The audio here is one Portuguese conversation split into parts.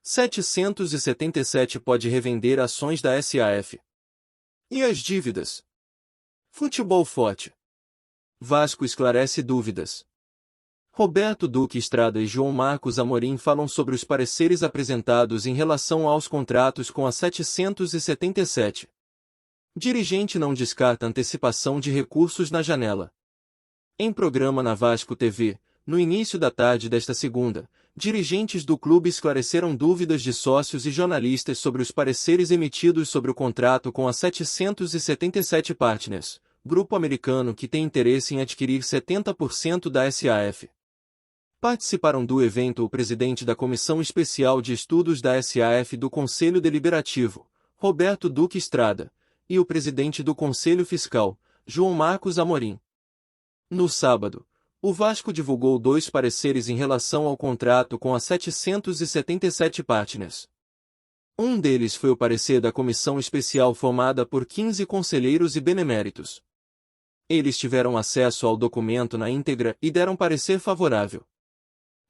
777 pode revender ações da SAF. E as dívidas? Futebol forte. Vasco esclarece dúvidas. Roberto Duque Estrada e João Marcos Amorim falam sobre os pareceres apresentados em relação aos contratos com a 777. Dirigente não descarta antecipação de recursos na janela. Em programa na Vasco TV, no início da tarde desta segunda, dirigentes do clube esclareceram dúvidas de sócios e jornalistas sobre os pareceres emitidos sobre o contrato com a 777 Partners, grupo americano que tem interesse em adquirir 70% da SAF. Participaram do evento o presidente da Comissão Especial de Estudos da SAF do Conselho Deliberativo, Roberto Duque Estrada, e o presidente do Conselho Fiscal, João Marcos Amorim. No sábado, o Vasco divulgou 2 pareceres em relação ao contrato com a 777 Partners. Um deles foi o parecer da comissão especial formada por 15 conselheiros e beneméritos. Eles tiveram acesso ao documento na íntegra e deram parecer favorável.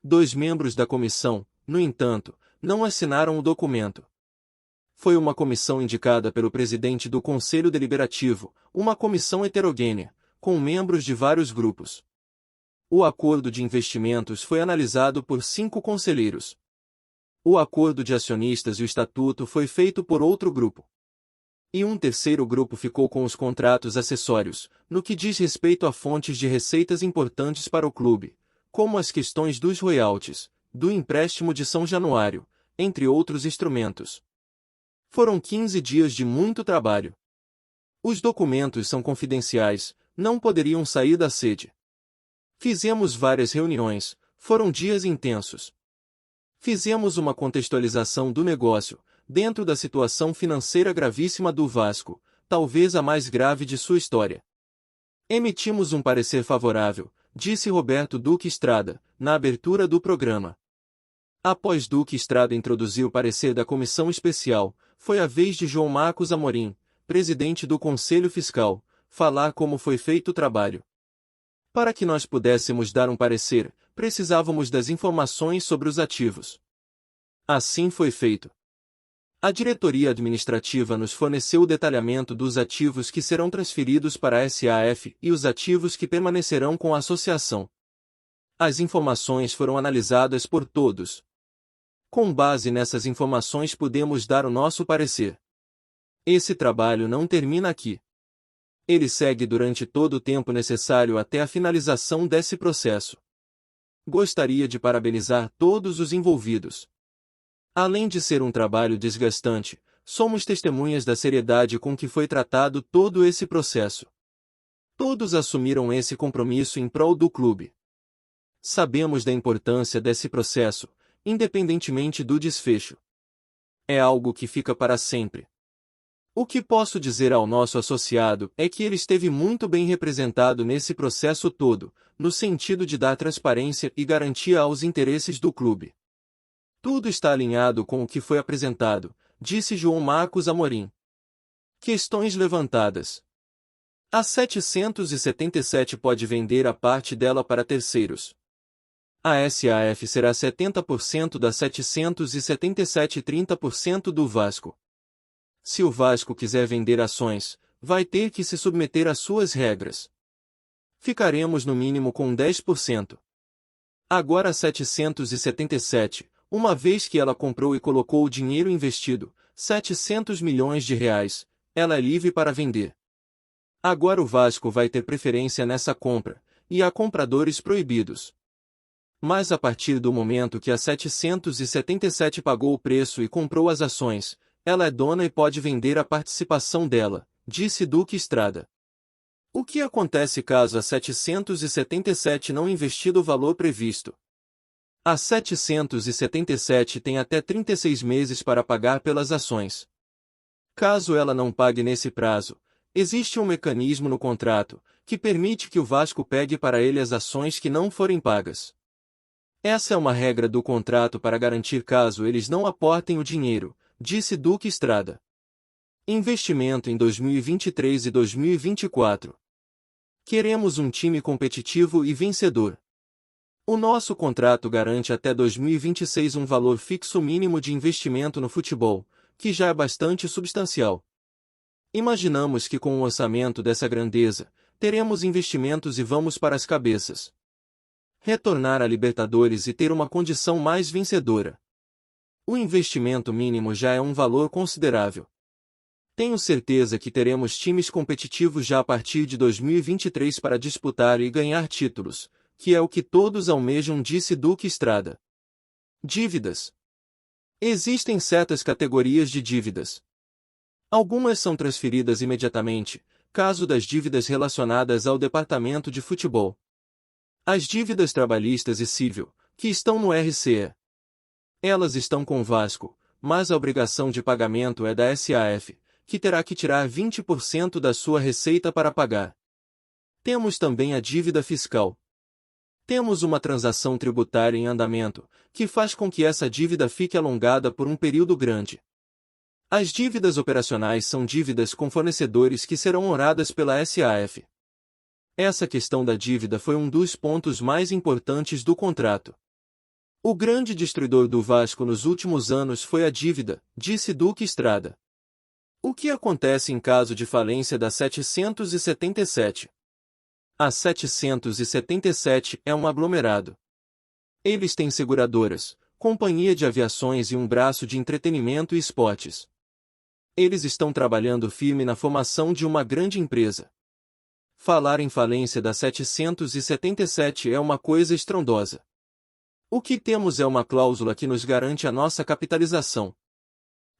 2 membros da comissão, no entanto, não assinaram o documento. Foi uma comissão indicada pelo presidente do Conselho Deliberativo, uma comissão heterogênea, com membros de vários grupos. O acordo de investimentos foi analisado por 5 conselheiros. O acordo de acionistas e o estatuto foi feito por outro grupo. E um terceiro grupo ficou com os contratos acessórios, no que diz respeito a fontes de receitas importantes para o clube, como as questões dos royalties, do empréstimo de São Januário, entre outros instrumentos. Foram 15 dias de muito trabalho. Os documentos são confidenciais, não poderiam sair da sede. Fizemos várias reuniões, foram dias intensos. Fizemos uma contextualização do negócio, dentro da situação financeira gravíssima do Vasco, talvez a mais grave de sua história. Emitimos um parecer favorável, disse Roberto Duque Estrada, na abertura do programa. Após Duque Estrada introduzir o parecer da comissão especial, foi a vez de João Marcos Amorim, presidente do Conselho Fiscal, falar como foi feito o trabalho. Para que nós pudéssemos dar um parecer, precisávamos das informações sobre os ativos. Assim foi feito. A diretoria administrativa nos forneceu o detalhamento dos ativos que serão transferidos para a SAF e os ativos que permanecerão com a associação. As informações foram analisadas por todos. Com base nessas informações podemos dar o nosso parecer. Esse trabalho não termina aqui. Ele segue durante todo o tempo necessário até a finalização desse processo. Gostaria de parabenizar todos os envolvidos. Além de ser um trabalho desgastante, somos testemunhas da seriedade com que foi tratado todo esse processo. Todos assumiram esse compromisso em prol do clube. Sabemos da importância desse processo, independentemente do desfecho. É algo que fica para sempre. O que posso dizer ao nosso associado é que ele esteve muito bem representado nesse processo todo, no sentido de dar transparência e garantia aos interesses do clube. Tudo está alinhado com o que foi apresentado, disse João Marcos Amorim. Questões levantadas. A 777 pode vender a parte dela para terceiros. A SAF será 70% da 777 e 30% do Vasco. Se o Vasco quiser vender ações, vai ter que se submeter às suas regras. Ficaremos no mínimo com 10%. Agora a 777, uma vez que ela comprou e colocou o dinheiro investido, 700 milhões de reais, ela é livre para vender. Agora o Vasco vai ter preferência nessa compra, e há compradores proibidos. Mas a partir do momento que a 777 pagou o preço e comprou as ações, ela é dona e pode vender a participação dela, disse Duque Estrada. O que acontece caso a 777 não investir o valor previsto? A 777 tem até 36 meses para pagar pelas ações. Caso ela não pague nesse prazo, existe um mecanismo no contrato, que permite que o Vasco pegue para ele as ações que não forem pagas. Essa é uma regra do contrato para garantir caso eles não aportem o dinheiro, disse Duque Estrada. Investimento em 2023 e 2024. Queremos um time competitivo e vencedor. O nosso contrato garante até 2026 um valor fixo mínimo de investimento no futebol, que já é bastante substancial. Imaginamos que com um orçamento dessa grandeza, teremos investimentos e vamos para as cabeças. Retornar à Libertadores e ter uma condição mais vencedora. O investimento mínimo já é um valor considerável. Tenho certeza que teremos times competitivos já a partir de 2023 para disputar e ganhar títulos, que é o que todos almejam, disse Duque Estrada. Dívidas. Existem certas categorias de dívidas. Algumas são transferidas imediatamente, caso das dívidas relacionadas ao departamento de futebol. As dívidas trabalhistas e civil, que estão no RCE. Elas estão com o Vasco, mas a obrigação de pagamento é da SAF, que terá que tirar 20% da sua receita para pagar. Temos também a dívida fiscal. Temos uma transação tributária em andamento, que faz com que essa dívida fique alongada por um período grande. As dívidas operacionais são dívidas com fornecedores que serão honoradas pela SAF. Essa questão da dívida foi um dos pontos mais importantes do contrato. O grande destruidor do Vasco nos últimos anos foi a dívida, disse Duque Estrada. O que acontece em caso de falência da 777? A 777 é um aglomerado. Eles têm seguradoras, companhia de aviações e um braço de entretenimento e esportes. Eles estão trabalhando firme na formação de uma grande empresa. Falar em falência da 777 é uma coisa estrondosa. O que temos é uma cláusula que nos garante a nossa capitalização.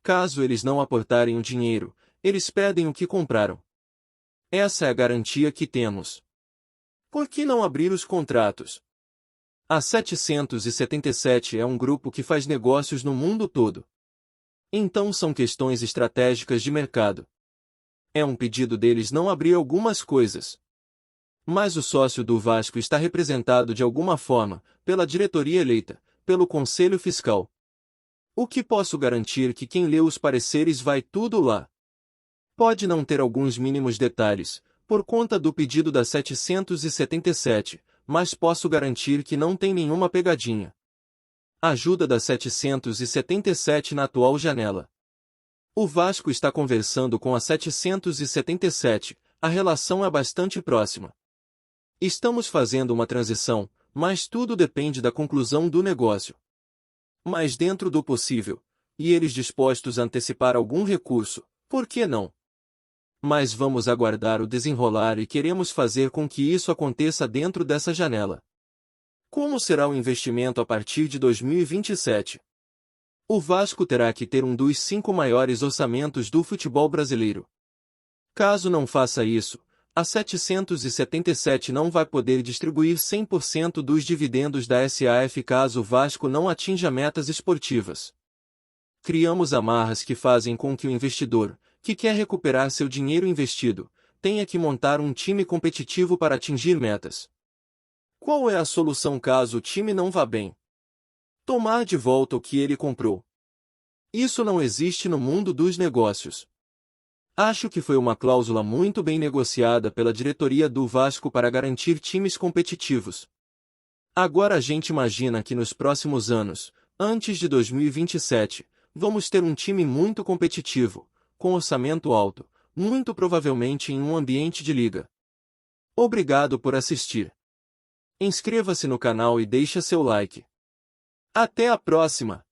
Caso eles não aportarem o dinheiro, eles perdem o que compraram. Essa é a garantia que temos. Por que não abrir os contratos? A 777 é um grupo que faz negócios no mundo todo. Então são questões estratégicas de mercado. É um pedido deles não abrir algumas coisas. Mas o sócio do Vasco está representado de alguma forma, pela diretoria eleita, pelo Conselho Fiscal. O que posso garantir que quem lê os pareceres vai tudo lá. Pode não ter alguns mínimos detalhes, por conta do pedido da 777, mas posso garantir que não tem nenhuma pegadinha. Ajuda da 777 na atual janela. O Vasco está conversando com a 777, a relação é bastante próxima. Estamos fazendo uma transição, mas tudo depende da conclusão do negócio. Mas dentro do possível, e eles dispostos a antecipar algum recurso, por que não? Mas vamos aguardar o desenrolar e queremos fazer com que isso aconteça dentro dessa janela. Como será o investimento a partir de 2027? O Vasco terá que ter um dos 5 maiores orçamentos do futebol brasileiro. Caso não faça isso, a 777 não vai poder distribuir 100% dos dividendos da SAF caso o Vasco não atinja metas esportivas. Criamos amarras que fazem com que o investidor, que quer recuperar seu dinheiro investido, tenha que montar um time competitivo para atingir metas. Qual é a solução caso o time não vá bem? Tomar de volta o que ele comprou. Isso não existe no mundo dos negócios. Acho que foi uma cláusula muito bem negociada pela diretoria do Vasco para garantir times competitivos. Agora a gente imagina que nos próximos anos, antes de 2027, vamos ter um time muito competitivo, com orçamento alto, muito provavelmente em um ambiente de liga. Obrigado por assistir. Inscreva-se no canal e deixe seu like. Até a próxima!